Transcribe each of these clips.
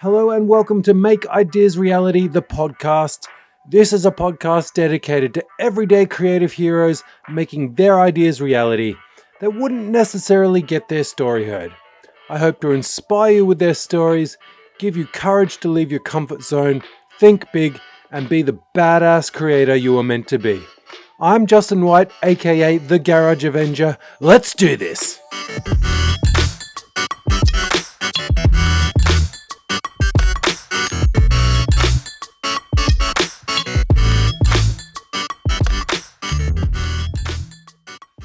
Hello and welcome to Make Ideas Reality, the podcast. This is a podcast dedicated to everyday creative heroes making their ideas reality that wouldn't necessarily get their story heard. I hope to inspire you with their stories, give you courage to leave your comfort zone, think big, and be the badass creator you are meant to be. I'm Justin White, aka The Garage Avenger. Let's do this!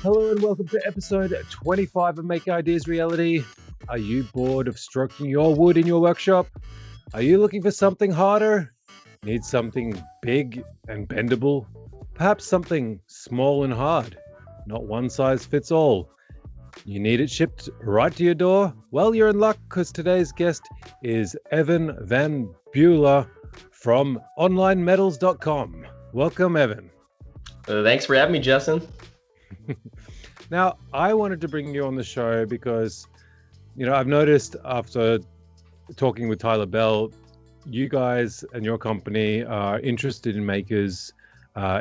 Hello and welcome to episode 25 of Make Ideas Reality. Are you bored of stroking your wood in your workshop? Are you looking for something harder? Need something big and bendable? Perhaps something small and hard? Not one size fits all. You need it shipped right to your door? Well, you're in luck because today's guest is Evan VanBuhler from onlinemetals.com. Welcome, Evan. Thanks for having me, Justin. Now, I wanted to bring you on the show because, I've noticed after talking with Tyler Bell, you guys and your company are interested in makers,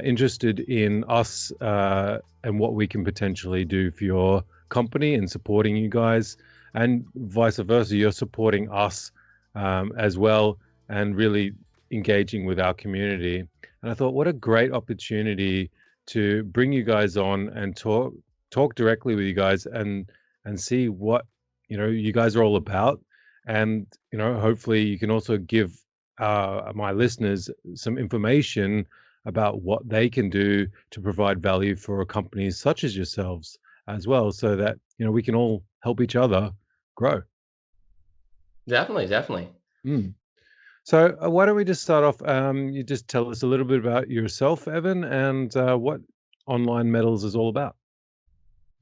interested in us and what we can potentially do for your company and supporting you guys, and vice versa. You're supporting us as well and really engaging with our community. And I thought, what a great opportunity to bring you guys on and talk directly with you guys and see what you guys are all about, and hopefully you can also give my listeners some information about what they can do to provide value for companies such as yourselves as well, so that we can all help each other grow. Definitely. So why don't we just start off? You just tell us a little bit about yourself, Evan, and what Online Metals is all about.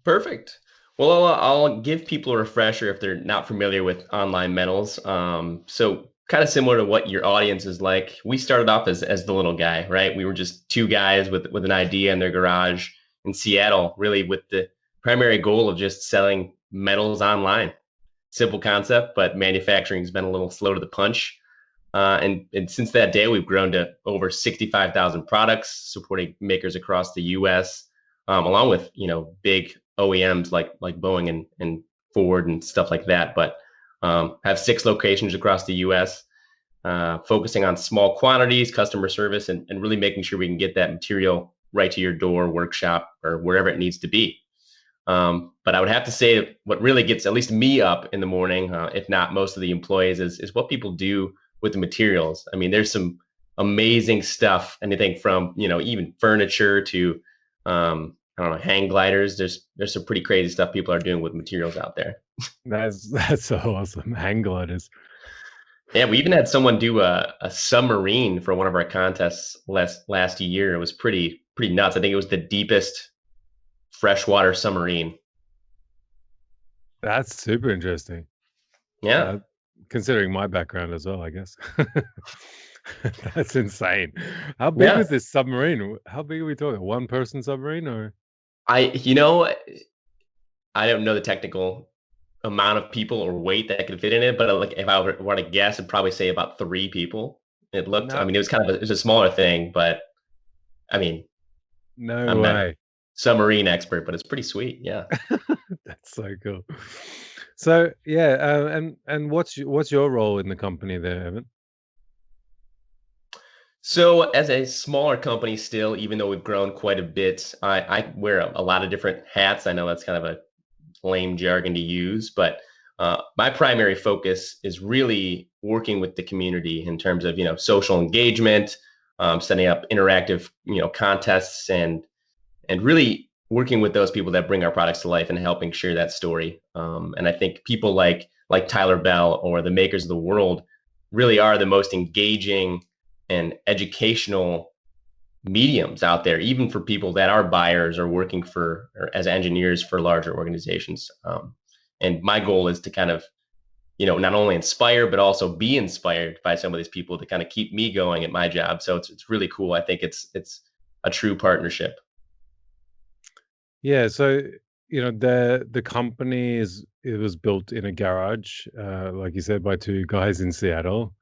Perfect. Well, I'll give people a refresher if they're not familiar with Online Metals. So kind of similar to what your audience is like. We started off as the little guy, right? We were just two guys with an idea in their garage in Seattle, really with the primary goal of just selling metals online. Simple concept, but manufacturing's been a little slow to the punch. And since that day, we've grown to over 65,000 products, supporting makers across the U.S., along with big OEMs like Boeing and Ford and stuff like that. But have 6 locations across the U.S., focusing on small quantities, customer service, and really making sure we can get that material right to your door, workshop, or wherever it needs to be. But I would have to say what really gets at least me up in the morning, if not most of the employees, is what people do with the materials. I mean, there's some amazing stuff, anything from, even furniture to, I don't know, hang gliders. There's some pretty crazy stuff people are doing with materials out there. That's so awesome. Hang gliders. Yeah, we even had someone do a submarine for one of our contests last year. It was pretty nuts. I think it was the deepest freshwater submarine. That's super interesting. Yeah. Considering my background as well, I guess. That's insane. How big was this submarine? How big are we talking? 1-person submarine, or? I don't know the technical amount of people or weight that could fit in it, but like if I were to guess, I'd probably say about 3 people. It looked. I mean, it was kind of it was a smaller thing, but I mean, I'm way. Not a submarine expert, but it's pretty sweet. Yeah. That's so cool. So yeah, and what's your role in the company there, Evan? So as a smaller company still, even though we've grown quite a bit, I wear a lot of different hats. I know that's kind of a lame jargon to use, but my primary focus is really working with the community in terms of social engagement, setting up interactive contests, and really working with those people that bring our products to life and helping share that story. And I think people like Tyler Bell or the Makers of the World really are the most engaging and educational mediums out there, even for people that are buyers or working or as engineers for larger organizations. And my goal is to kind of, not only inspire, but also be inspired by some of these people to kind of keep me going at my job. So it's really cool. I think it's a true partnership. Yeah. So, the company it was built in a garage, like you said, by two guys in Seattle.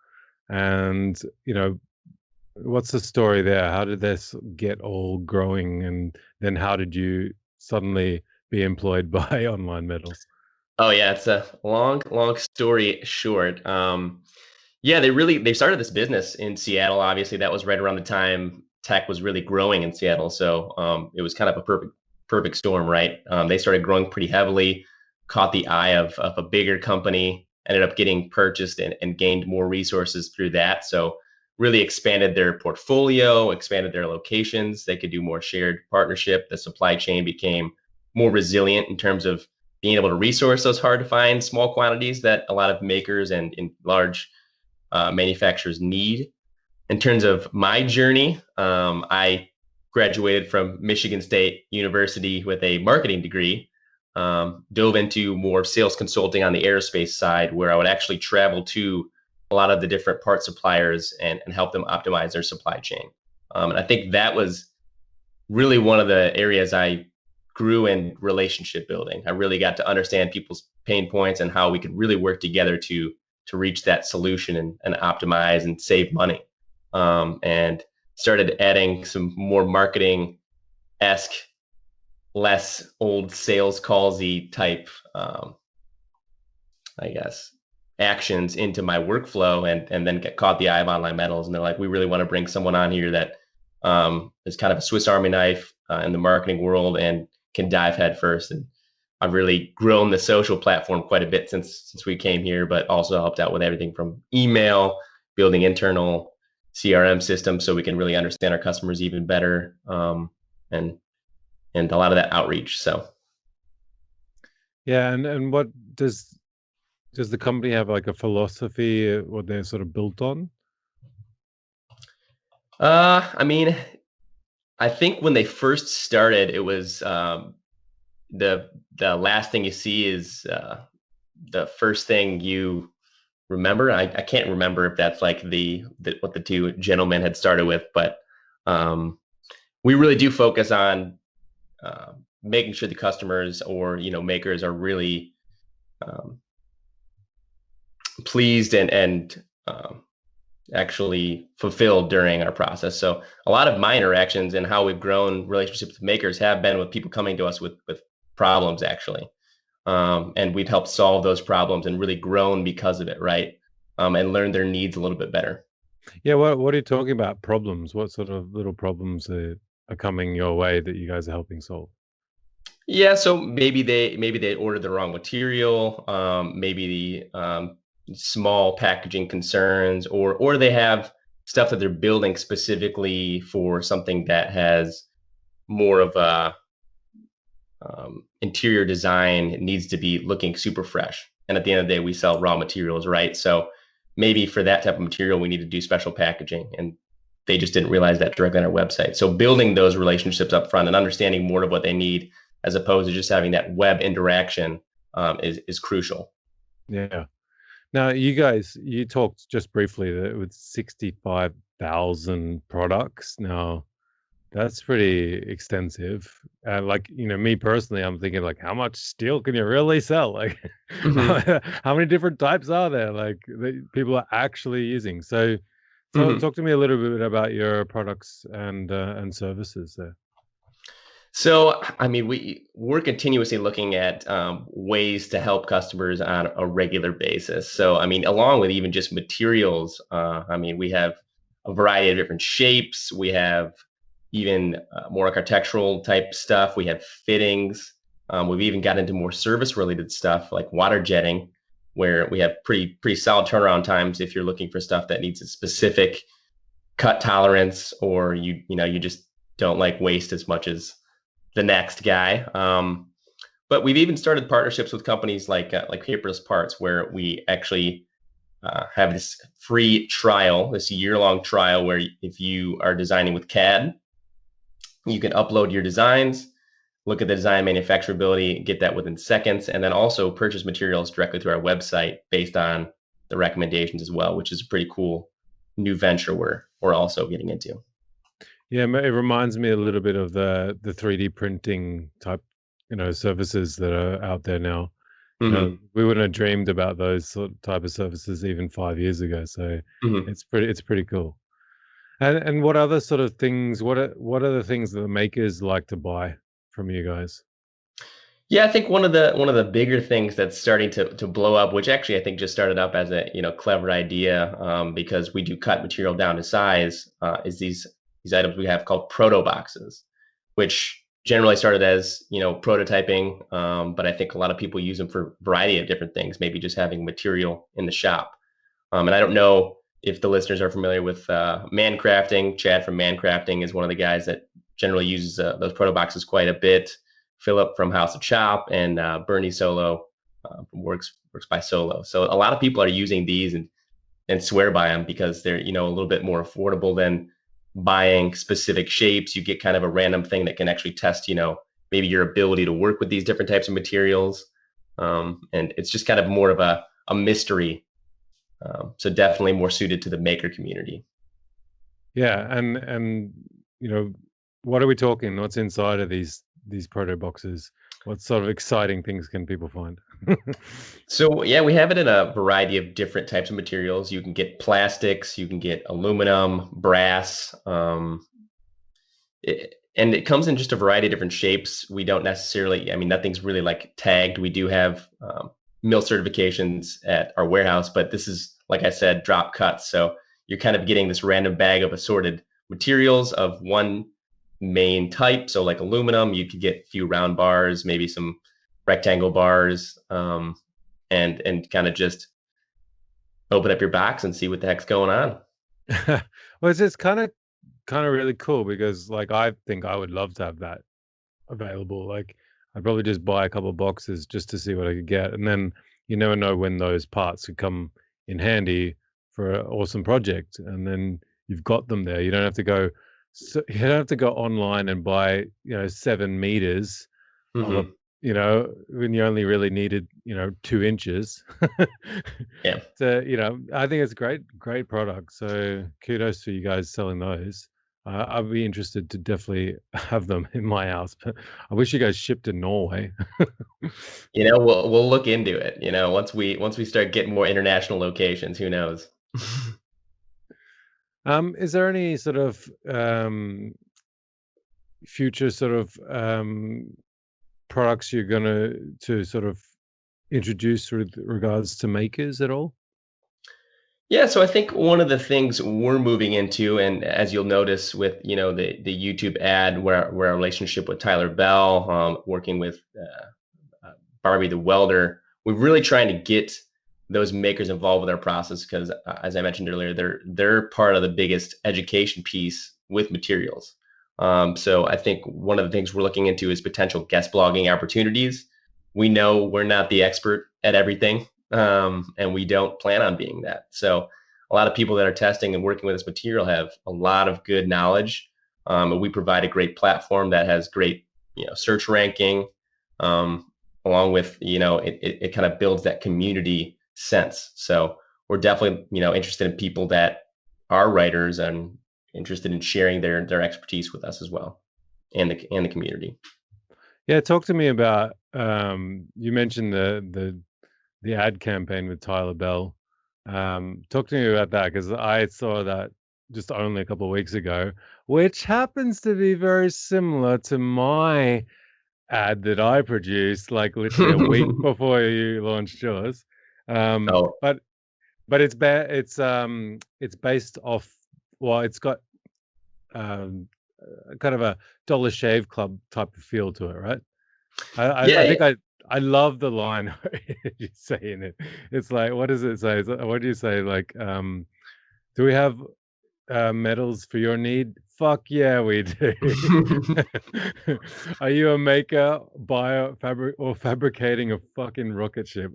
And what's the story there? How did this get all growing, and then how did you suddenly be employed by Online Metals? Oh yeah, it's a long story short. Yeah, they started this business in Seattle. Obviously, that was right around the time tech was really growing in Seattle. So it was kind of a perfect storm, right? They started growing pretty heavily, caught the eye of a bigger company, ended up getting purchased and gained more resources through that. So really expanded their portfolio, expanded their locations. They could do more shared partnership. The supply chain became more resilient in terms of being able to resource those hard to find small quantities that a lot of makers and in large manufacturers need. In terms of my journey, I graduated from Michigan State University with a marketing degree, dove into more sales consulting on the aerospace side, where I would actually travel to a lot of the different part suppliers and help them optimize their supply chain. And I think that was really one of the areas I grew in relationship building. I really got to understand people's pain points and how we could really work together to reach that solution and optimize and save money. And started adding some more marketing esque, less old sales callsy type, I guess, actions into my workflow, and then get caught the eye of Online Metals. And they're like, we really want to bring someone on here that is kind of a Swiss Army knife in the marketing world and can dive head first. And I've really grown the social platform quite a bit since we came here, but also helped out with everything from email, building internal CRM systems so we can really understand our customers even better, and a lot of that outreach. So Yeah, and what does the company have, like, a philosophy, what they're sort of built on? I mean, I think when they first started, it was the last thing you see is the first thing you remember. I can't remember if that's like the what the two gentlemen had started with, but um, we really do focus on making sure the customers or makers are really um, pleased and actually fulfilled during our process. So a lot of my interactions and how we've grown relationships with makers have been with people coming to us with problems actually. And we've helped solve those problems and really grown because of it, right? And learned their needs a little bit better. Yeah, what are you talking about, problems? What sort of little problems are coming your way that you guys are helping solve? Yeah, so maybe they ordered the wrong material, maybe the small packaging concerns, or they have stuff that they're building specifically for something that has more of a interior design. It needs to be looking super fresh. And at the end of the day, we sell raw materials, right? So maybe for that type of material, we need to do special packaging. And they just didn't realize that directly on our website. So building those relationships up front and understanding more of what they need, as opposed to just having that web interaction, is crucial. Yeah. Now, you talked just briefly that with 65,000 products. Now, that's pretty extensive. Like, me personally, I'm thinking, like, how much steel can you really sell? Like, Hmm. how many different types are there, like, that people are actually using? So, Hmm. talk to me a little bit about your products and services there. So, I mean, we're continuously looking at ways to help customers on a regular basis. So, I mean, along with even just materials, I mean, we have a variety of different shapes. We have even more architectural type stuff. We have fittings. We've even got into more service related stuff like water jetting, where we have pretty solid turnaround times if you're looking for stuff that needs a specific cut tolerance, or you just don't like waste as much as the next guy. But we've even started partnerships with companies like Paperless Parts, where we actually have this free trial, this year-long trial, where if you are designing with CAD, you can upload your designs, look at the design manufacturability, get that within seconds, and then also purchase materials directly through our website based on the recommendations as well, which is a pretty cool new venture we're also getting into. Yeah, it reminds me a little bit of the 3D printing type. services that are out there now. Hmm. We wouldn't have dreamed about those sort of type of services even 5 years ago. So Hmm. it's pretty cool. And what other sort of things? What are the things that the makers like to buy from you guys? Yeah, I think one of the bigger things that's starting to blow up, which actually I think just started up as a clever idea, because we do cut material down to size, is these items we have called proto boxes, which generally started as prototyping, but I think a lot of people use them for a variety of different things, maybe just having material in the shop. And I don't know if the listeners are familiar with man crafting. Chad from man crafting is one of the guys that generally uses those proto boxes quite a bit. Philip from House of Chop and Bernie Solo from Works by Solo. So a lot of people are using these and swear by them because they're a little bit more affordable than buying specific shapes. You get kind of a random thing that can actually test maybe your ability to work with these different types of materials. And it's just kind of more of a mystery, so definitely more suited to the maker community. Yeah, and you know, what are we talking? What's inside of these proto boxes? What sort of exciting things can people find? So yeah, we have it in a variety of different types of materials. You can get plastics, you can get aluminum, brass, and it comes in just a variety of different shapes. We don't necessarily, I mean, nothing's really like tagged. We do have mill certifications at our warehouse, but this is, like I said, drop cuts. So you're kind of getting this random bag of assorted materials of one main type. So like aluminum, you could get a few round bars, maybe some rectangle bars, and kind of just open up your box and see what the heck's going on. Well, it's just kind of really cool because like I think I would love to have that available. Like I'd probably just buy a couple of boxes just to see what I could get, and then you never know when those parts could come in handy for an awesome project. And then you've got them there. You don't have to go. You don't have to go online and buy 7 meters of a Hmm. when you only really needed 2 inches. Yeah. So I think it's a great product. So kudos to you guys selling those. I'd be interested to definitely have them in my house, but I wish you guys shipped to Norway. We'll look into it. Once we start getting more international locations, who knows? Is there any sort of future sort of products you're gonna to sort of introduce with regards to makers at all? Yeah, so I think one of the things we're moving into, and as you'll notice with the YouTube ad, where our relationship with Tyler Bell, working with Barbie the welder, we're really trying to get those makers involved with our process because, as I mentioned earlier, they're part of the biggest education piece with materials. So I think one of the things we're looking into is potential guest blogging opportunities. We know we're not the expert at everything, and we don't plan on being that. So a lot of people that are testing and working with this material have a lot of good knowledge, and we provide a great platform that has great search ranking. Um, Along with it kind of builds that community sense. So we're definitely interested in people that are writers and interested in sharing their expertise with us as well, and the community. Yeah, talk to me about you mentioned the ad campaign with Tyler Bell. Talk to me about that because I saw that just only a couple of weeks ago, which happens to be very similar to my ad that I produced, like literally a week before you launched yours. Um, Oh but it's based off. Well, it's got um, kind of a Dollar Shave Club type of feel to it, right? I yeah. think I love the line you say in it. It's like, what does it say? What do you say? Like, do we have medals for your need? Fuck yeah, we do. Are you a maker, buyer, fabric, or fabricating a fucking rocket ship?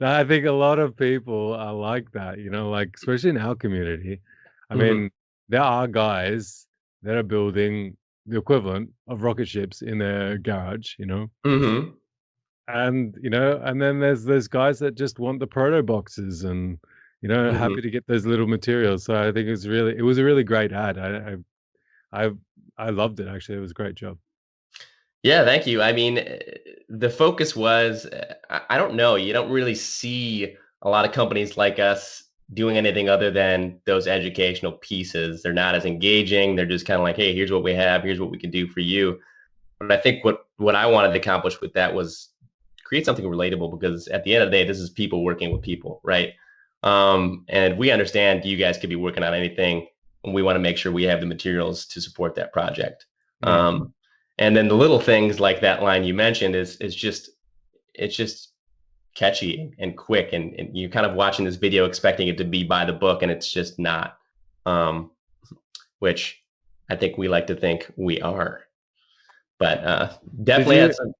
I think a lot of people are like that, like especially in our community. I Hmm. mean, there are guys that are building the equivalent of rocket ships in their garage. Hmm. And then there's those guys that just want the proto boxes and Hmm. happy to get those little materials. So I think it was a really great ad. I loved it actually. It was a great job. Yeah, thank you. I mean, the focus was, I don't know, you don't really see a lot of companies like us doing anything other than those educational pieces. They're not as engaging. They're just kind of like, hey, here's what we have, here's what we can do for you. But I think what I wanted to accomplish with that was create something relatable, because at the end of the day, this is people working with people, right? And we understand you guys could be working on anything, and we want to make sure we have the materials to support that project. Mm. And then the little things like that line you mentioned is just, it's just catchy and quick, and you're kind of watching this video expecting it to be by the book, and it's just not. Um, which I think we like to think we are, but Did definitely had you? some.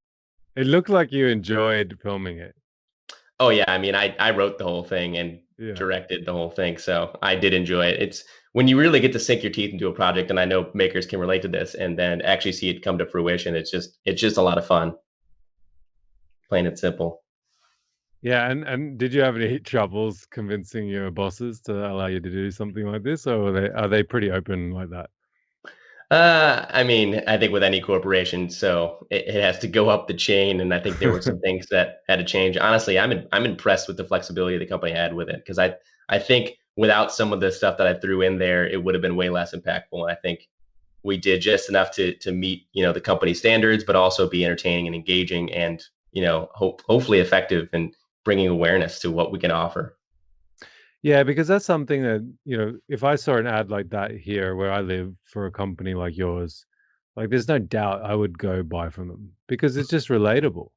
It looked like you enjoyed filming it. Oh yeah, I mean, I wrote the whole thing and Yeah. directed the whole thing, so I did enjoy it. It's when you really get to sink your teeth into a project, and I know makers can relate to this, and then actually see it come to fruition. It's just a lot of fun, plain and simple. Yeah, and did you have any troubles convincing your bosses to allow you to do something like this, or are they pretty open like that? I mean, I think with any corporation, so it has to go up the chain, and I think there were some things that had to change. Honestly, I'm impressed with the flexibility the company had with it, because I think without some of the stuff that I threw in there, it would have been way less impactful. And I think we did just enough to meet, the company standards, but also be entertaining and engaging, and hopefully effective in bringing awareness to what we can offer. Yeah, because that's something that, if I saw an ad like that here where I live for a company like yours, like there's no doubt I would go buy from them because it's just relatable.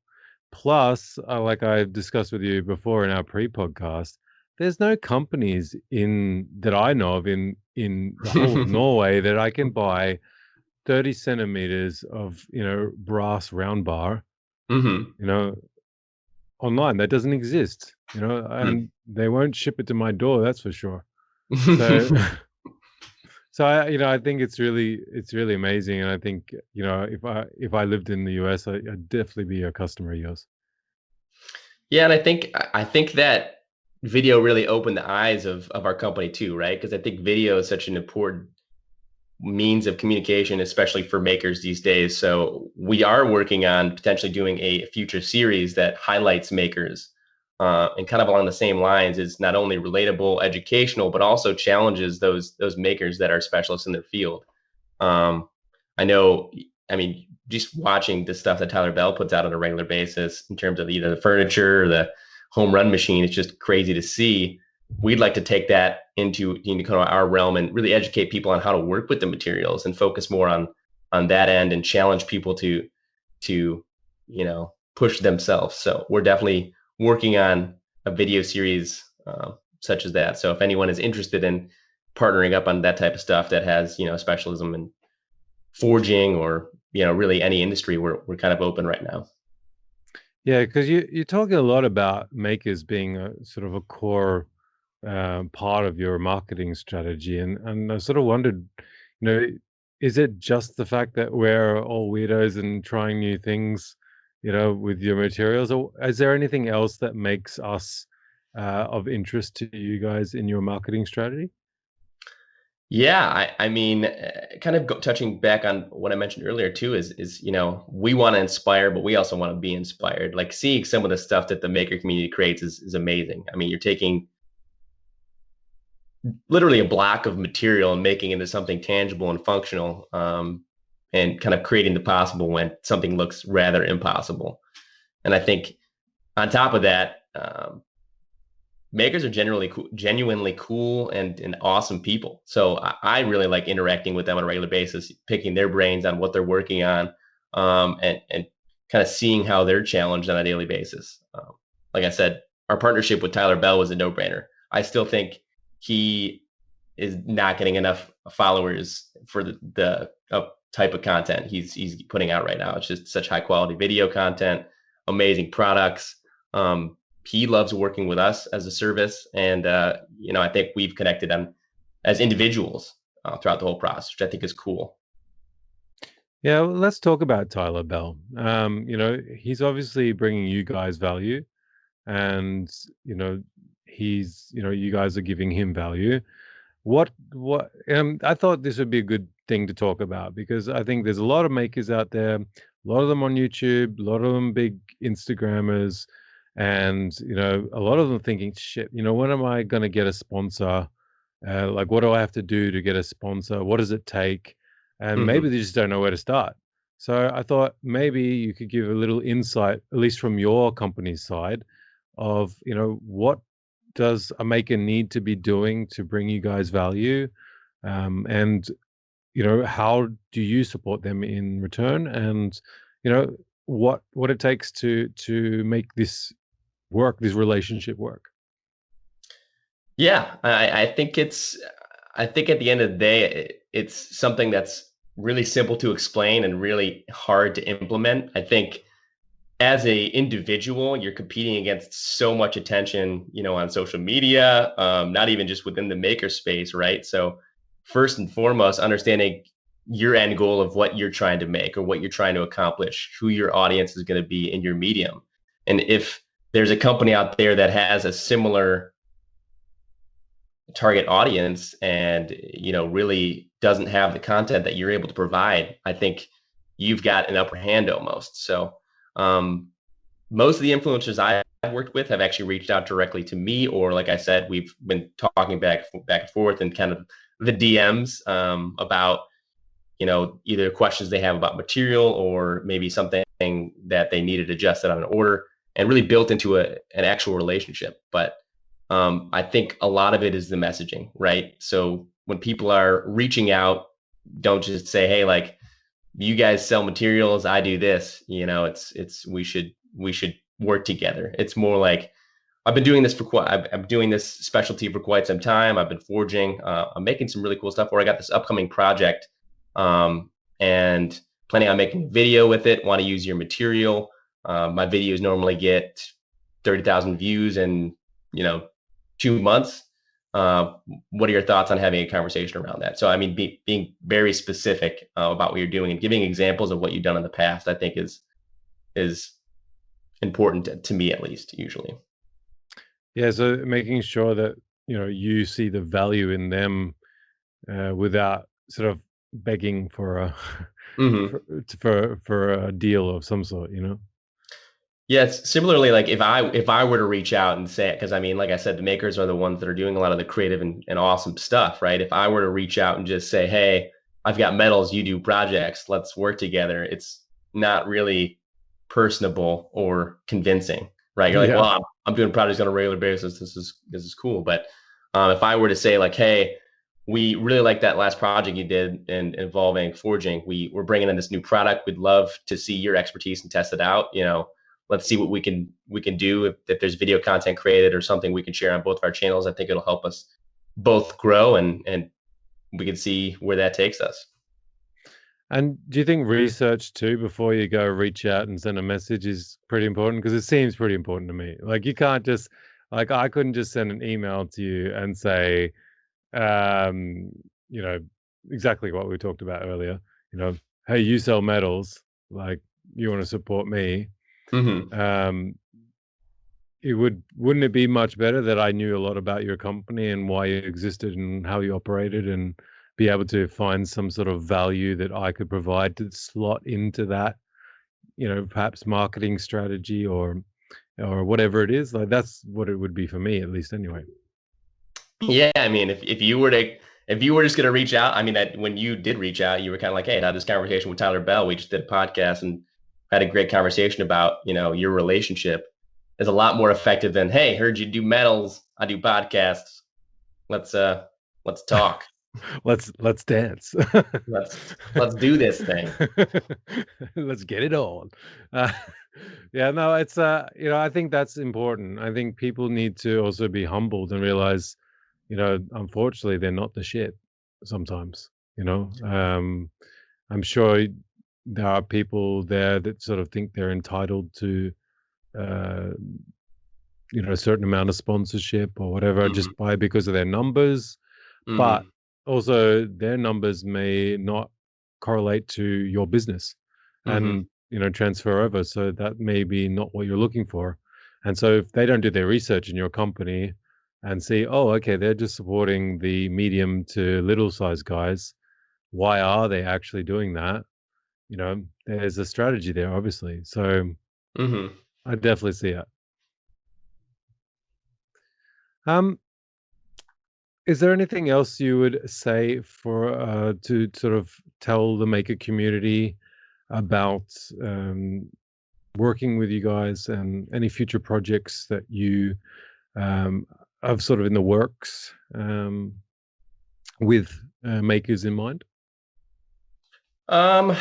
Plus, like I've discussed with you before in our pre-podcast, there's no companies in that I know of in the whole of Norway that I can buy 30 centimeters of, brass round bar, Hmm. you know, online. That doesn't exist, and they won't ship it to my door, that's for sure. So so I think it's really amazing, and I think, if I lived in the US, I'd definitely be a customer of yours. Yeah, and I think that video really opened the eyes of our company too, right? Because I think video is such an important means of communication, especially for makers these days. So we are working on potentially doing a future series that highlights makers, and kind of along the same lines, is not only relatable, educational, but also challenges those makers that are specialists in their field. Um, I know, I mean, just watching the stuff that Tyler Bell puts out on a regular basis in terms of either the furniture or the home run machine, it's just crazy to see. We'd like to take that into kind of our realm and really educate people on how to work with the materials, and focus more on that end, and challenge people to push themselves. So we're definitely working on a video series, such as that. So if anyone is interested in partnering up on that type of stuff that has specialism in forging, or really any industry, we're kind of open right now. Yeah, because you're talking a lot about makers being a sort of a core part of your marketing strategy, and I sort of wondered, you know, is it just the fact that we're all weirdos and trying new things, with your materials, or is there anything else that makes us of interest to you guys in your marketing strategy? Yeah, I mean, kind of touching back on what I mentioned earlier too, is we want to inspire, but we also want to be inspired. Like, seeing some of the stuff that the maker community creates is amazing. I mean, you're taking literally a block of material and making it into something tangible and functional, and kind of creating the possible when something looks rather impossible. And I think on top of that, makers are generally genuinely cool and awesome people. So I really like interacting with them on a regular basis, picking their brains on what they're working on, and kind of seeing how they're challenged on a daily basis. Like I said, our partnership with Tyler Bell was a no-brainer. I still think he is not getting enough followers for the type of content he's putting out right now. It's just such high quality video content, amazing products. He loves working with us as a service, and I think we've connected on as individuals throughout the whole process, which I think is cool. Yeah, well, let's talk about Tyler Bell. He's obviously bringing you guys value, and you know, you guys are giving him value. I thought this would be a good thing to talk about because I think there's a lot of makers out there. A lot of them on YouTube, a lot of them big Instagrammers, and a lot of them thinking, shit, when am I going to get a sponsor? Like, what do I have to do to get a sponsor? What does it take? And maybe Hmm. they just don't know where to start. So I thought maybe you could give a little insight, at least from your company's side, of what does a maker need to be doing to bring you guys value, and how do you support them in return, and you know what it takes to make this work, this relationship work. Yeah, I think at the end of the day, it's something that's really simple to explain and really hard to implement. I think as a individual, you're competing against so much attention, on social media, not even just within the maker space, right? So first and foremost, understanding your end goal of what you're trying to make or what you're trying to accomplish, who your audience is going to be in your medium. And if there's a company out there that has a similar target audience and really doesn't have the content that you're able to provide, I think you've got an upper hand almost. So um, most of the influencers I've worked with have actually reached out directly to me, or like I said, we've been talking back and forth and kind of the DMs, about either questions they have about material or maybe something that they needed adjusted on an order, and really built into an actual relationship. But I think a lot of it is the messaging, right? So when people are reaching out, don't just say, "Hey, like you guys sell materials, I do this." It's we should work together. It's more like I've been doing this for quite. I'm doing this specialty for quite some time. I've been forging. I'm making some really cool stuff. Where I got this upcoming project, um, and planning on making a video with it. Want to use your material. My videos normally get 30,000 views in 2 months. Uh, what are your thoughts on having a conversation around that? So, I mean, being very specific about what you're doing and giving examples of what you've done in the past, I think is important to me, at least, usually. Yeah, so making sure that you see the value in them, without sort of begging for a Hmm. for a deal of some sort. Yes, similarly, like if I were to reach out and say, because I mean, like I said, the makers are the ones that are doing a lot of the creative and awesome stuff, right? If I were to reach out and just say, "Hey, I've got metals, you do projects, let's work together," it's not really personable or convincing, right? You're like, Yeah. "Well, I'm doing projects on a regular basis. This is cool." But if I were to say, like, "Hey, we really like that last project you did in involving forging. We're bringing in this new product. We'd love to see your expertise and test it out. Let's see what we can do if there's video content created or something we can share on both of our channels. I think it'll help us both grow, and we can see where that takes us." And do you think research too, before you go reach out and send a message, is pretty important? Because it seems pretty important to me. Like, you can't just, like, I couldn't just send an email to you and say, um, you know, exactly what we talked about earlier. Hey, you sell metals, like, you want to support me. Hmm. Um, wouldn't it be much better that I knew a lot about your company and why you existed and how you operated, and be able to find some sort of value that I could provide to slot into that, perhaps marketing strategy, or whatever it is. Like, that's what it would be for me, at least, anyway. Yeah, I mean, if you were just gonna reach out, I mean, that when you did reach out, you were kind of like, "Hey, I had this conversation with Tyler Bell. We just did a podcast and had a great conversation about your relationship." Is a lot more effective than, "Hey, heard you do metals. I do podcasts. Let's uh let's talk. Let's dance. Let's do this thing." Let's get it on. Uh, yeah, no, it's I think that's important. I think people need to also be humbled and realize, unfortunately, they're not the shit sometimes. I'm sure there are people there that sort of think they're entitled to, uh, a certain amount of sponsorship or whatever, Hmm. just by because of their numbers, but Hmm. also their numbers may not correlate to your business, Hmm. and transfer over, so that may be not what you're looking for. And so if they don't do their research in your company and see, oh, okay, they're just supporting the medium to little size guys, why are they actually doing that? there's a strategy there, obviously. So Hmm. I definitely see it. Um, is there anything else you would say for to sort of tell the maker community about um, working with you guys and any future projects that you um, have sort of in the works with makers in mind? Um,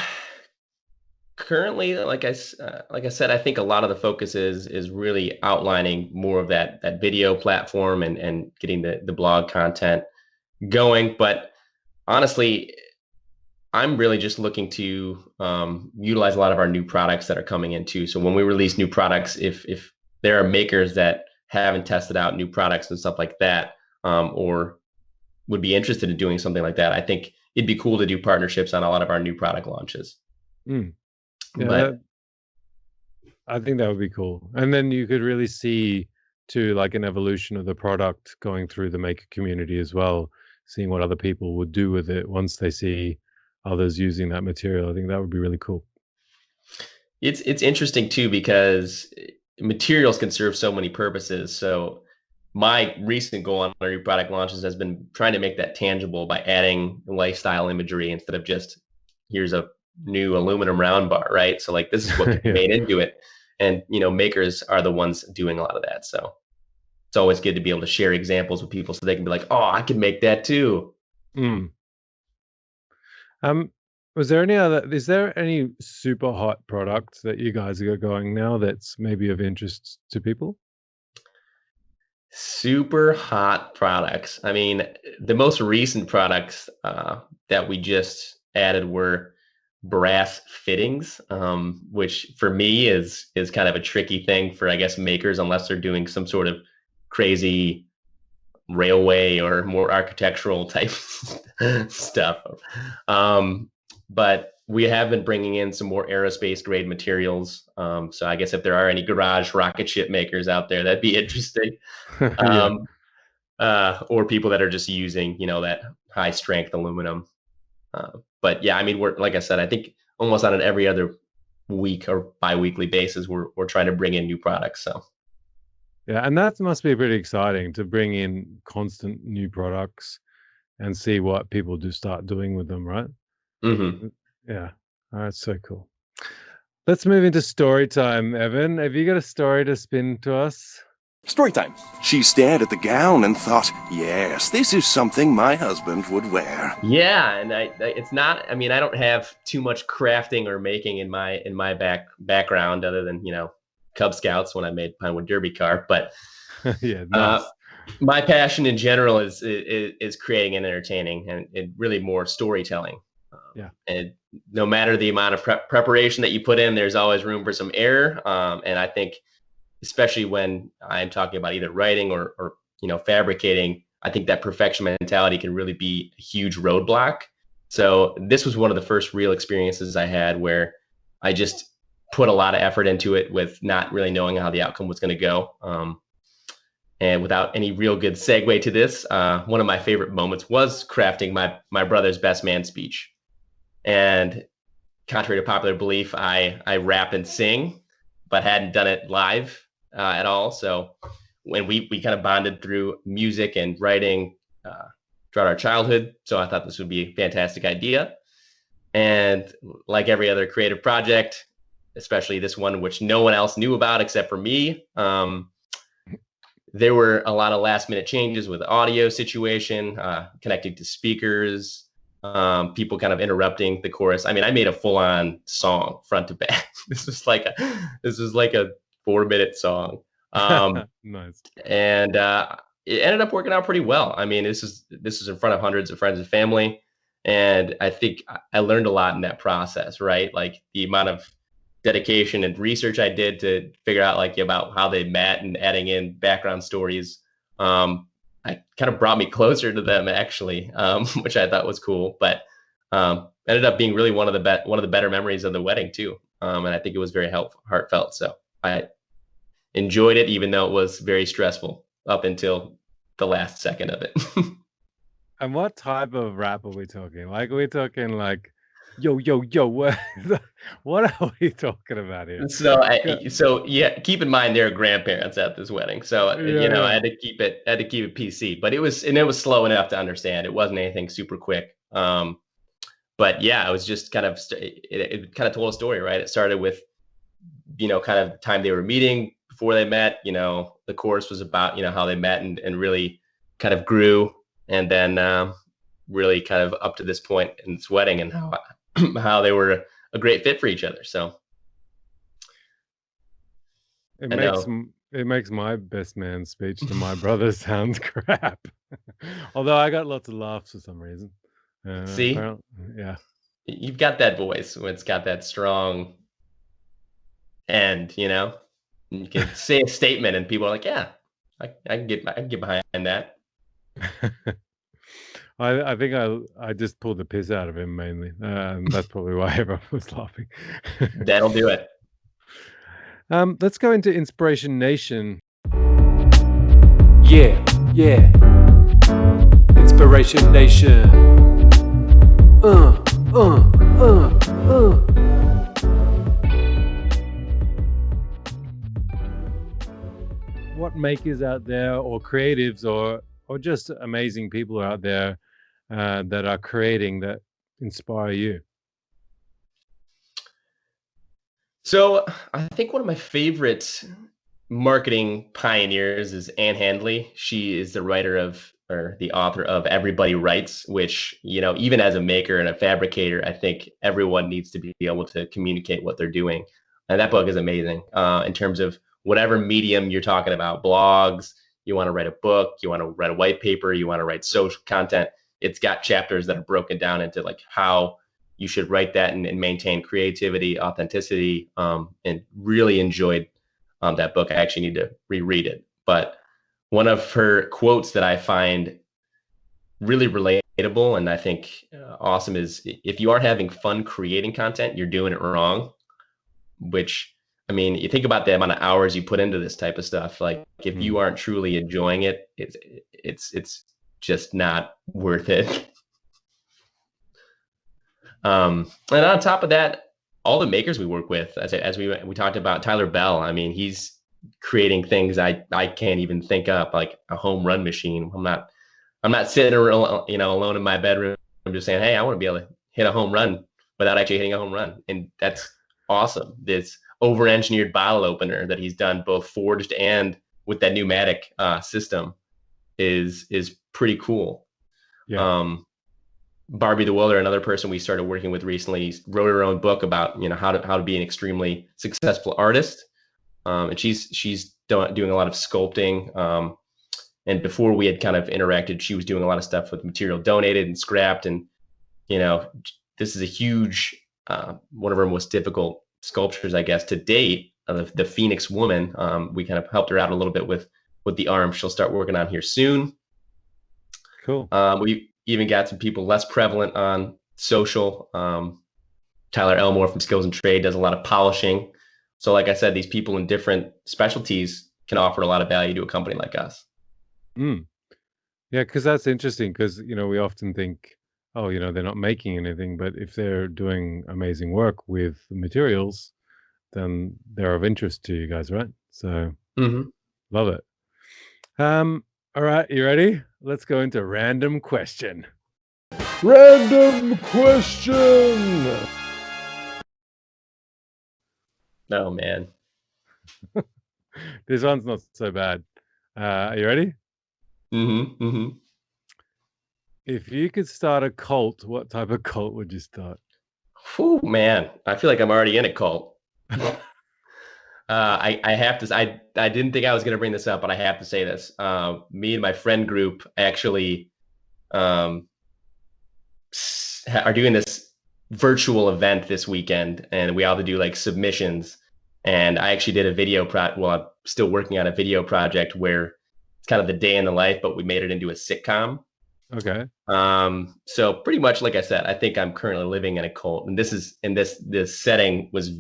Currently, like I said, I think a lot of the focus is really outlining more of that video platform and getting the blog content going. But honestly, I'm really just looking to utilize a lot of our new products that are coming in too. So when we release new products, if there are makers that haven't tested out new products and stuff like that, or would be interested in doing something like that, I think it'd be cool to do partnerships on a lot of our new product launches. Mm. Yeah, But I think that would be cool. And then you could really see to like an evolution of the product going through the maker community as well, seeing what other people would do with it once they see others using that material. I think that would be really cool. it's interesting too because materials can serve so many purposes. So my recent goal on our new product launches has been trying to make that tangible by adding lifestyle imagery instead of just here's a new aluminum round bar, right? So like this is what can be Yeah. made into it. And makers are the ones doing a lot of that. So it's always good to be able to share examples with people so they can be like, oh, I can make that too. Mm. Um, was there any other is there any super hot product that you guys are going now that's maybe of interest to people? Super hot products. I mean, the most recent products that we just added were brass fittings, which for me is kind of a tricky thing for I guess makers unless they're doing some sort of crazy railway or more architectural type stuff. Um, but we have been bringing in some more aerospace grade materials. So I guess if there are any garage rocket ship makers out there, that'd be interesting. Yeah. Um, or people that are just using, that high strength aluminum. But yeah, I mean, we're like I said, I think almost on an every other week or biweekly basis, we're trying to bring in new products. So Yeah, and that must be pretty exciting to bring in constant new products and see what people do start doing with them, right? mhm. Yeah. That's so cool. Let's move into story time, Evan. Have you got a story to spin to us? Story time. She stared at the gown and thought, yes, this is something my husband would wear. Yeah, and it's not. I mean, I don't have too much crafting or making in my background other than Cub Scouts when I made Pinewood Derby car. But Yeah, uh, nice. my passion in general is creating and entertaining, and really more storytelling. Yeah. And no matter the amount of preparation that you put in, there's always room for some error. And I think, especially when I'm talking about either writing or fabricating, I think that perfection mentality can really be a huge roadblock. So this was one of the first real experiences I had where I just put a lot of effort into it with not really knowing how the outcome was going to go. And without any real good segue to this, one of my favorite moments was crafting my brother's best man speech. And contrary to popular belief, I rap and sing, but hadn't done it live at all. So when we kind of bonded through music and writing throughout our childhood, so I thought this would be a fantastic idea. And like every other creative project, especially this one, which no one else knew about except for me, there were a lot of last minute changes with the audio situation, connecting to speakers, people kind of interrupting the chorus. I mean, I made a full on song front to back. This was like a 4-minute song. Nice. And it ended up working out pretty well. I mean, this is in front of hundreds of friends and family, and I think I learned a lot in that process. Right, like the amount of dedication and research I did to figure out like about how they met and adding in background stories. I kind of brought me closer to them actually, which I thought was cool. But ended up being really one of the better memories of the wedding too. And I think it was very heartfelt. So I enjoyed it, even though it was very stressful up until the last second of it. And what type of rap are we talking? Like, are we talking like Yo, what are we talking about here? So yeah, keep in mind there are grandparents at this wedding, so I Yeah. had to keep it PC. But it was slow enough to understand. It wasn't anything super quick. But yeah, it was just kind of it kind of told a story, right? It started with kind of the time they were meeting before they met. The course was about how they met and really kind of grew, and then really kind of up to this point in this wedding and how how they were a great fit for each other. So It I makes know. it makes my best man speech to my brother sound crap. Although I got lots of laughs for some reason. See, Apparently, yeah. you've got that voice when it's got that strong end. You can say a statement and people are like, yeah, I can get behind that. I think I just pulled the piss out of him mainly. That's probably why everyone was laughing. That'll do it. Let's go into Inspiration Nation. Yeah, yeah. Inspiration Nation. What makers out there, or creatives, or just amazing people out there that are creating that inspire you? So I think one of my favorite marketing pioneers is Ann Handley. She is the writer of or the author of Everybody Writes, which, even as a maker and a fabricator, I think everyone needs to be able to communicate what they're doing. And that book is amazing in terms of whatever medium you're talking about, blogs, you want to write a book, you want to write a white paper, you want to write social content. It's got chapters that are broken down into like how you should write that and maintain creativity, authenticity, and really enjoyed that book. I actually need to reread it. But one of her quotes that I find really relatable and I think awesome is, if you aren't having fun creating content, you're doing it wrong. Which, I mean, you think about the amount of hours you put into this type of stuff. Like, if you aren't truly enjoying it, it's just not worth it. And on top of that, all the makers we work with, as we talked about Tyler Bell, I mean, he's creating things I can't even think up, like a home run machine. I'm not sitting around, alone in my bedroom. I'm just saying, hey, I want to be able to hit a home run without actually hitting a home run, and that's awesome. This over-engineered bottle opener that he's done, both forged and with that pneumatic system, is pretty cool. Yeah. Barbie the Welder, another person we started working with recently, wrote her own book about how to be an extremely successful artist, and she's doing a lot of sculpting. And before we had kind of interacted, she was doing a lot of stuff with material donated and scrapped, and this is a huge one of our most difficult sculptures, I guess, to date. The Phoenix Woman. We kind of helped her out a little bit with the arm. She'll start working on here soon. Cool. We even got some people less prevalent on social. Tyler Elmore from Skills and Trade does a lot of polishing. So like I said, these people in different specialties can offer a lot of value to a company like us. Yeah, because that's interesting, because we often think, oh, they're not making anything, but if they're doing amazing work with materials, then they're of interest to you guys, right? So love it. All right, you ready? Let's go into random question. Random question. Oh man. This one's not so bad. Are you ready? If you could start a cult, what type of cult would you start? Whew, man, I feel like I'm already in a cult. I have to. I didn't think I was going to bring this up, but I have to say this. Me and my friend group actually are doing this virtual event this weekend, and we all have to do like submissions. And I actually did a video I'm still working on a video project where it's kind of the day in the life, but we made it into a sitcom. Okay. So pretty much, like I said, I think I'm currently living in a cult, and this setting was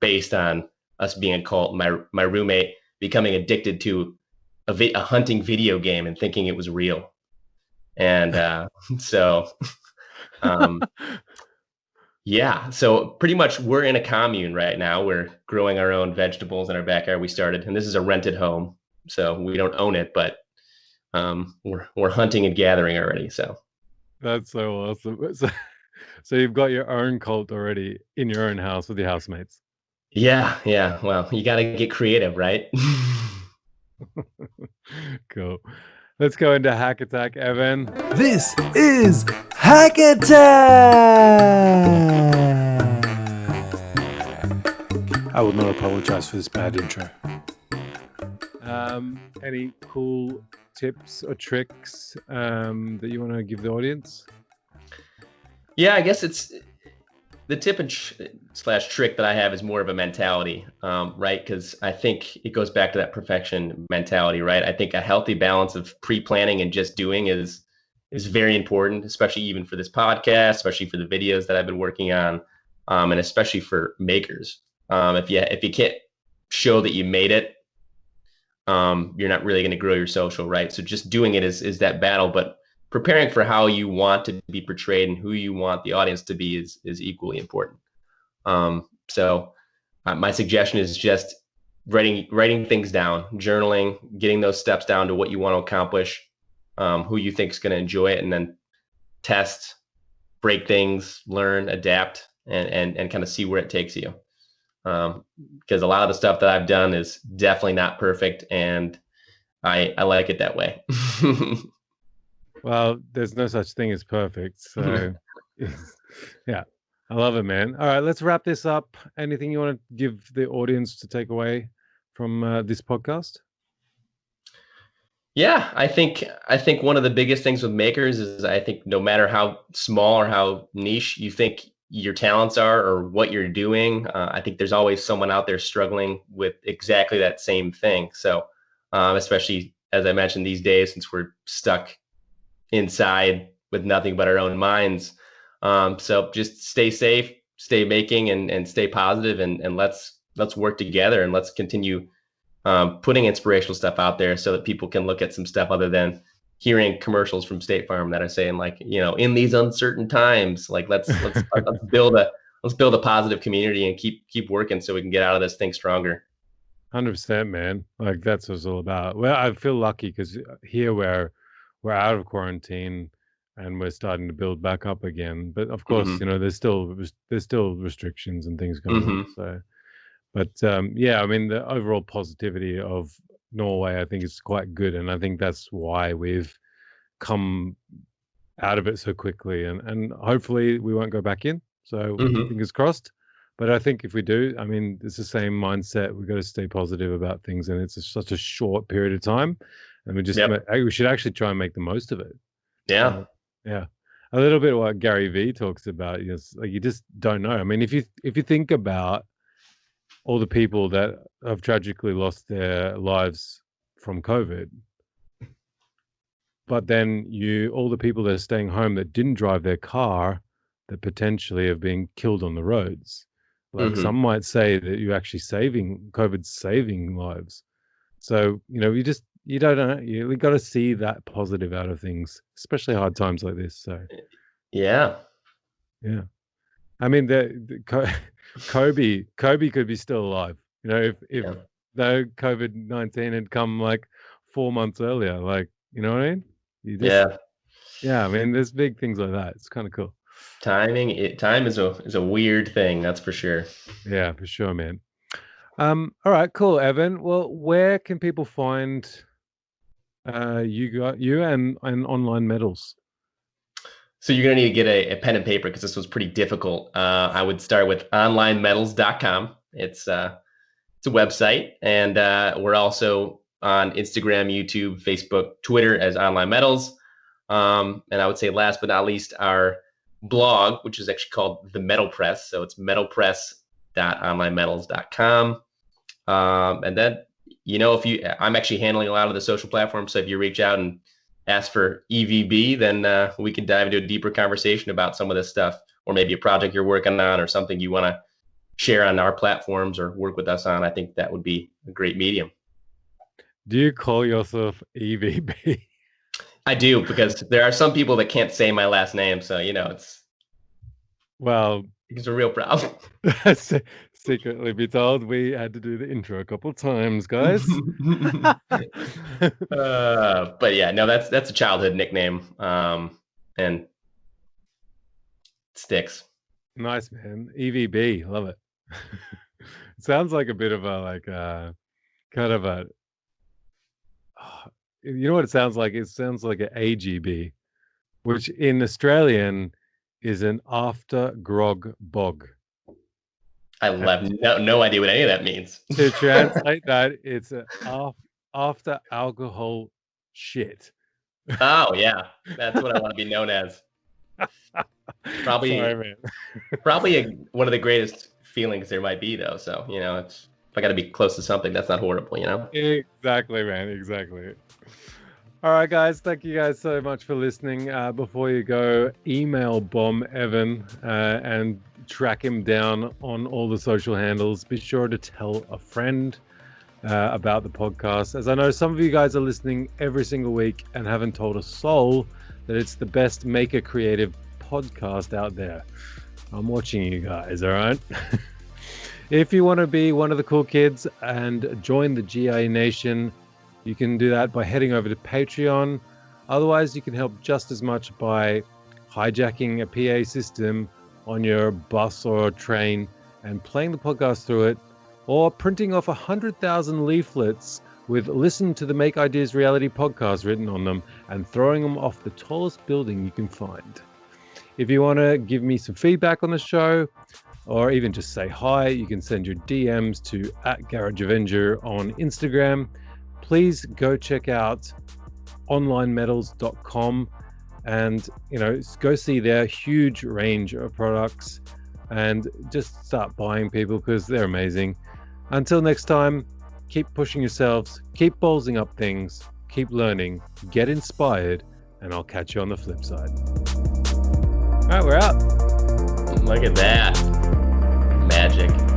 based on us being a cult. My roommate becoming addicted to a hunting video game and thinking it was real, and so Yeah. So pretty much we're in a commune right now. We're growing our own vegetables in our backyard. We started, and this is a rented home. So we don't own it, but we're hunting and gathering already. So That's so awesome. So you've got your own cult already in your own house with your housemates. yeah. Well, you got to get creative, right? Cool. Let's go into Hack Attack, Evan. This is Hack Attack! I will not apologize for this bad intro. Any cool tips or tricks that you want to give the audience? Yeah, I guess it's the tip and slash trick that I have is more of a mentality, right? Because I think it goes back to that perfection mentality, right? I think a healthy balance of pre-planning and just doing is very important, especially even for this podcast, especially for the videos that I've been working on, and especially for makers. If you can't show that you made it, you're not really going to grow your social, right? So just doing it is that battle, but preparing for how you want to be portrayed and who you want the audience to be is equally important. So my suggestion is just writing things down, journaling, getting those steps down to what you want to accomplish, who you think is going to enjoy it, and then test, break things, learn, adapt, and kind of see where it takes you. Because a lot of the stuff that I've done is definitely not perfect, and I like it that way. Well, there's no such thing as perfect. So, yeah, I love it, man. All right, let's wrap this up. Anything you want to give the audience to take away from this podcast? Yeah, I think one of the biggest things with makers is I think no matter how small or how niche you think your talents are or what you're doing, I think there's always someone out there struggling with exactly that same thing. So, especially as I mentioned these days, since we're stuck inside with nothing but our own minds. So just stay safe, stay making, and stay positive, and let's work together, and let's continue putting inspirational stuff out there so that people can look at some stuff other than hearing commercials from State Farm that are saying, like, in these uncertain times, like let's build a positive community and keep working so we can get out of this thing stronger. 100%, man. Like that's what it's all about. Well, I feel lucky because here we're out of quarantine and we're starting to build back up again. But of course, Mm-hmm. there's still restrictions and things going on. Mm-hmm. So, but yeah, I mean, the overall positivity of Norway, I think, is quite good, and I think that's why we've come out of it so quickly, and hopefully we won't go back in. So Mm-hmm. fingers crossed. But I think if we do, I mean, it's the same mindset. We've got to stay positive about things, and it's such a short period of time, and Yep. we should actually try and make the most of it. Yeah. Yeah, a little bit what Gary V talks about. Like you just don't know. I mean, if you think about all the people that have tragically lost their lives from COVID, but then all the people that are staying home that didn't drive their car, that potentially have been killed on the roads. Like some Mm-hmm. might say that you're actually COVID's saving lives. So, you don't know. We got to see that positive out of things, especially hard times like this. So, Yeah. yeah. I mean, Kobe could be still alive. If Yeah. though COVID-19 had come like 4 months earlier, like, you know what I mean? Yeah. Yeah, I mean, there's big things like that. It's kind of cool. Time is a weird thing, that's for sure. Yeah, for sure, man. All right, cool, Evan. Well, where can people find you and online medals? So you're going to need to get a pen and paper because this was pretty difficult. I would start with onlinemedals.com. It's a website, and we're also on Instagram, YouTube, Facebook, Twitter as Online Medals. And I would say last but not least, our blog, which is actually called The Metal Press. So it's metalpress.onlinemedals.com. And then, I'm actually handling a lot of the social platforms. So if you reach out and ask for EVB, then we can dive into a deeper conversation about some of this stuff, or maybe a project you're working on or something you want to share on our platforms or work with us on. I think that would be a great medium. Do you call yourself EVB? I do, because there are some people that can't say my last name. So, it's. Well, It's a real problem. Secretly be told, we had to do the intro a couple times, guys. But yeah, no, that's a childhood nickname, and it sticks. Nice, man. EVB, love it. It sounds like a bit of a kind of a. You know what it sounds like? It sounds like an AGB, which in Australian is an after grog bog. I have no idea what any of that means. To translate that, it's after alcohol shit. Oh yeah, that's what I want to be known as. Probably, sorry, man. Probably one of the greatest feelings there might be, though. So if I got to be close to something, that's not horrible, Exactly, man. Exactly. All right, guys. Thank you guys so much for listening. Before you go, email bomb Evan and track him down on all the social handles. Be sure to tell a friend about the podcast, as I know some of you guys are listening every single week and haven't told a soul that it's the best maker creative podcast out there. I'm watching you guys, all right? If you want to be one of the cool kids and join the GI Nation, you can do that by heading over to Patreon. Otherwise, you can help just as much by hijacking a PA system on your bus or train and playing the podcast through it, or printing off 100,000 leaflets with "Listen to the Make Ideas Reality" podcast written on them and throwing them off the tallest building you can find. If you want to give me some feedback on the show, or even just say hi, you can send your DMs to @GarageAvenger on Instagram. Please go check out onlinemetals.com and go see their huge range of products and just start buying, people, because they're amazing. Until next time, keep pushing yourselves, keep ballsing up things, keep learning, get inspired, and I'll catch you on the flip side. All right, we're out. Look at that. Magic.